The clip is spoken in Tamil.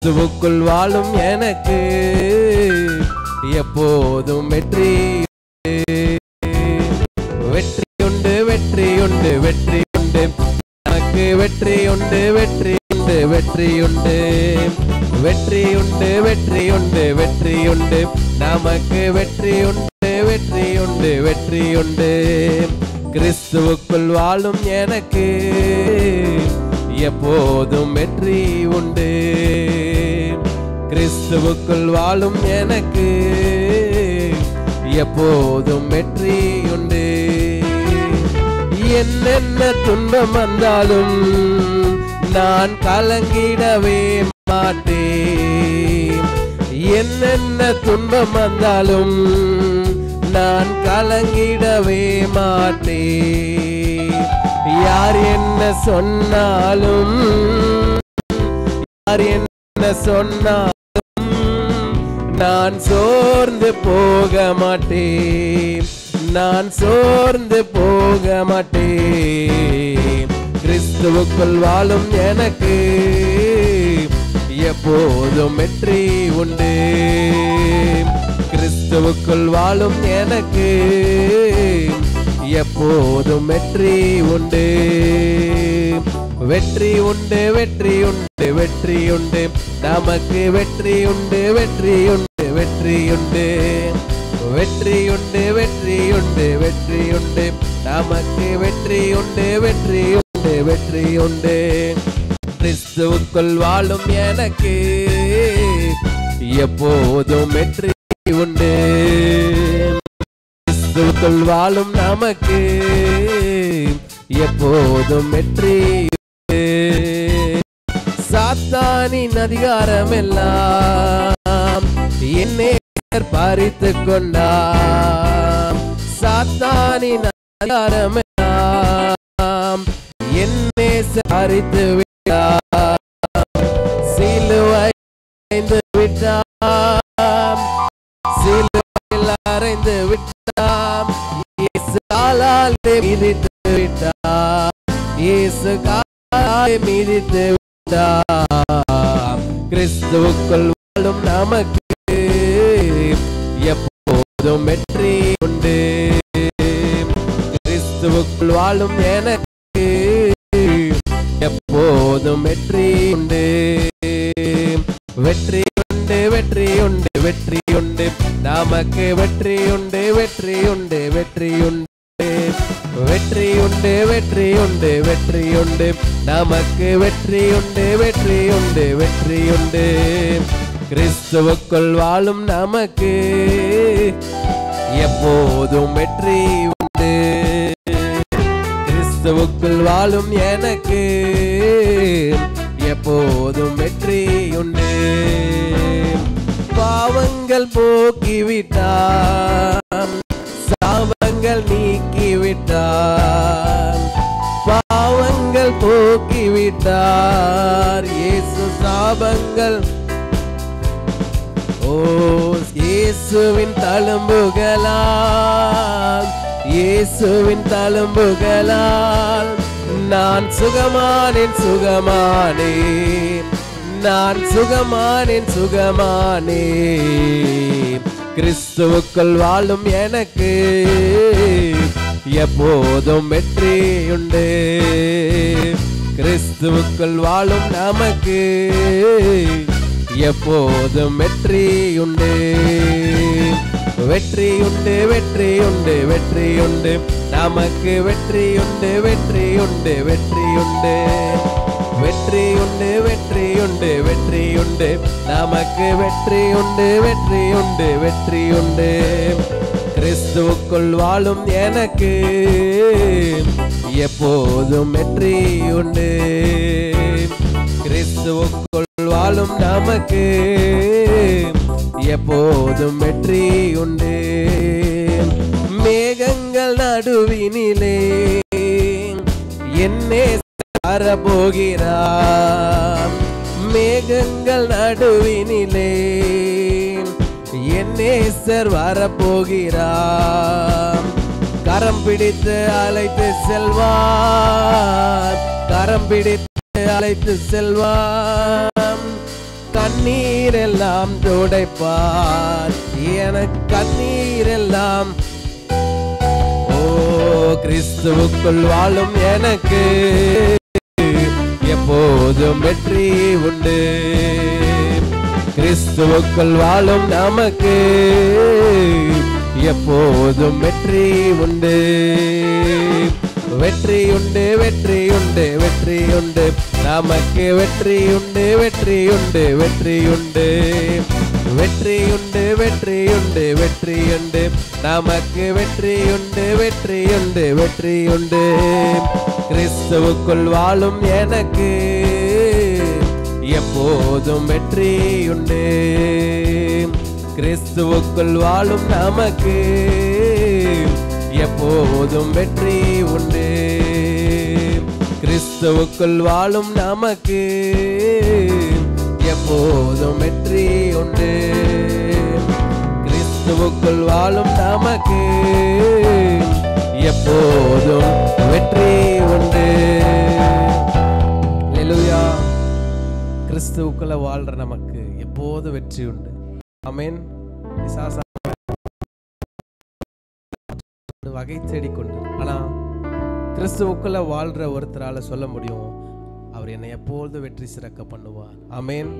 கிறிஸ்துவுக்குள் வாழும் எனக்கு எப்போதும் வெற்றி வெற்றி உண்டு வெற்றி உண்டு வெற்றி உண்டு எனக்கு வெற்றி உண்டு வெற்றி உண்டு வெற்றி உண்டு வெற்றி உண்டு வெற்றி உண்டு வெற்றி உண்டு நமக்கு வெற்றி உண்டு வெற்றி உண்டு வெற்றி உண்டு கிறிஸ்துவுக்குள் வாழும் எனக்கு எப்போதும் வெற்றி உண்டு கிறிஸ்துவுக்குள் வாழும் எனக்கு எப்போதும் வெற்றி உண்டு என்னென்ன துன்பம் வந்தாலும் நான் கலங்கிடவே மாட்டேன் என்னென்ன துன்பம் வந்தாலும் நான் கலங்கிடவே மாட்டேன் யார் என்ன சொன்னாலும் யார் என்ன சொன்னாலும் நான் சோர்ந்து போக மாட்டேன் நான் சோர்ந்து போக மாட்டேன் கிறிஸ்துவுக்குள் வாழும் எனக்கு எப்போதும் வெற்றி உண்டு கிறிஸ்துவுக்குள் வாழும் எனக்கு எப்போதும் வெற்றி உண்டு வெற்றி உண்டு வெற்றி உண்டு வெற்றி உண்டு நமக்கு வெற்றி உண்டு வெற்றி உண்டு வெற்றி உண்டு வெற்றி உண்டு வெற்றி உண்டு வெற்றி உண்டு நமக்கு வெற்றி உண்டு வெற்றி உண்டு வெற்றி உண்டு கிறிஸ்துவுக்குள் வாழும் எனக்கு எப்போதும் வெற்றி உண்டு கிறிஸ்துவுக்குள் வாழும் நமக்கு எப்போதும் வெற்றி சாத்தானின் அதிகாரம் எல்லாம் என்னை பறித்து கொண்டாம் சாத்தானின் அதிகாரம் எல்லாம் என்னை பறித்து விட்டாம் சிலுவை அறைந்து விட்டாம் சிலுவையில் அறைந்து விட்டாம் இயேசு காலாலே மிதித்து விட்டாம் இயேசு காலாலே மிதித்து விட்டாம் கிறிஸ்துவுக்குள் வாழும் நமக்கு எப்போதும் வெற்றி உண்டு கிறிஸ்துவுக்குள் வாழும் எனக்கு எப்போதும் வெற்றி உண்டு வெற்றி உண்டு வெற்றி உண்டு வெற்றி உண்டு நமக்கு வெற்றி உண்டு வெற்றி உண்டு வெற்றி உண்டு வெற்றி உண்டு வெற்றி உண்டு வெற்றி உண்டு நமக்கு வெற்றி உண்டு வெற்றி உண்டு வெற்றி உண்டு கிறிஸ்துவுக்குள் வாழும் நமக்கு எப்போதும் வெற்றி உண்டு கிறிஸ்துவுக்குள் வாழும் எனக்கு எப்போதும் வெற்றி உண்டு பாவங்கள் போக்கிவிட்டாம் சாபங்கள் நீக்கிவிட்டார் பாவங்கள் போக்கிவிட்டார் இயேசு சாபங்கள் ஓ இயேசுவின் தழும்புகளால் இயேசுவின் தழும்புகளால் நான் சுகமானேன் சுகமானேன் நான் சுகமானேன் சுகமானேன் கிறிஸ்துவுக்குள் வாழும் எனக்கு எப்போதும் வெற்றி உண்டு கிறிஸ்துவுக்குள் வாழும் நமக்கு எப்போதும் வெற்றி உண்டு வெற்றி உண்டு வெற்றி உண்டு வெற்றி உண்டு நமக்கு வெற்றி உண்டு வெற்றி உண்டு வெற்றி உண்டு வெற்றி உண்டு வெற்றி உண்டு வெற்றி உண்டு நமக்கு வெற்றி உண்டு வெற்றி உண்டு வெற்றி உண்டு கிறிஸ்துவுக்குள் வாழும் எனக்கு எப்போதும் வெற்றி உண்டு கிறிஸ்துவுக்குள் வாழும் நமக்கு எப்போதும் வெற்றி உண்டு மேகங்கள் நடுவினிலே என்னே வரப்போகிறார் மேகங்கள் நடுவினிலே என் நேசர் வரப்போகிறார் கரம் பிடித்து அழைத்து செல்வார் கரம் பிடித்து அழைத்து செல்வார் கண்ணீரெல்லாம் துடைப்பார், எனக்கு கண்ணீரெல்லாம். ஓ கிறிஸ்துவுக்குள் வாழும் எனக்கு எப்போதும் வெற்றி உண்டு. கிறிஸ்துவுக்குள் வாழும் நமக்கு எப்போதும் வெற்றி உண்டு. வெற்றி உண்டு, வெற்றி உண்டு, வெற்றி உண்டு, நமக்கு வெற்றி உண்டு, வெற்றி உண்டு, வெற்றி உண்டு, வெற்றி உண்டு, வெற்றி உண்டு, வெற்றி உண்டு, நமக்கு வெற்றி உண்டு, வெற்றி உண்டு, வெற்றி உண்டு. கிறிஸ்துவுக்குள் வாழும் எனக்கு எப்போதும் வெற்றி உண்டு. கிறிஸ்துவுக்குள் வாழும் நமக்கு எப்போதும் வெற்றி உண்டு. கிறிஸ்துவுக்குள் வாழும் நமக்கு எப்போதும் வெற்றி உண்டு. கிறிஸ்துவுக்குள் வாழும் நமக்கு எப்போதும் வெற்றி உண்டு. அல்லேலூயா. கிறிஸ்துவுக்குள்ள வாழ்ற நமக்கு எப்போதும் வெற்றி உண்டு. ஆமென். பிசாசு வகை தேடிக்கொண்டு, ஆனா கிறிஸ்துவுக்குள்ள வாழ்ற ஒருத்தரால சொல்ல முடியும், அவர் என்னை எப்போதும் வெற்றி சிறக்க பண்ணுவார். ஆமென்.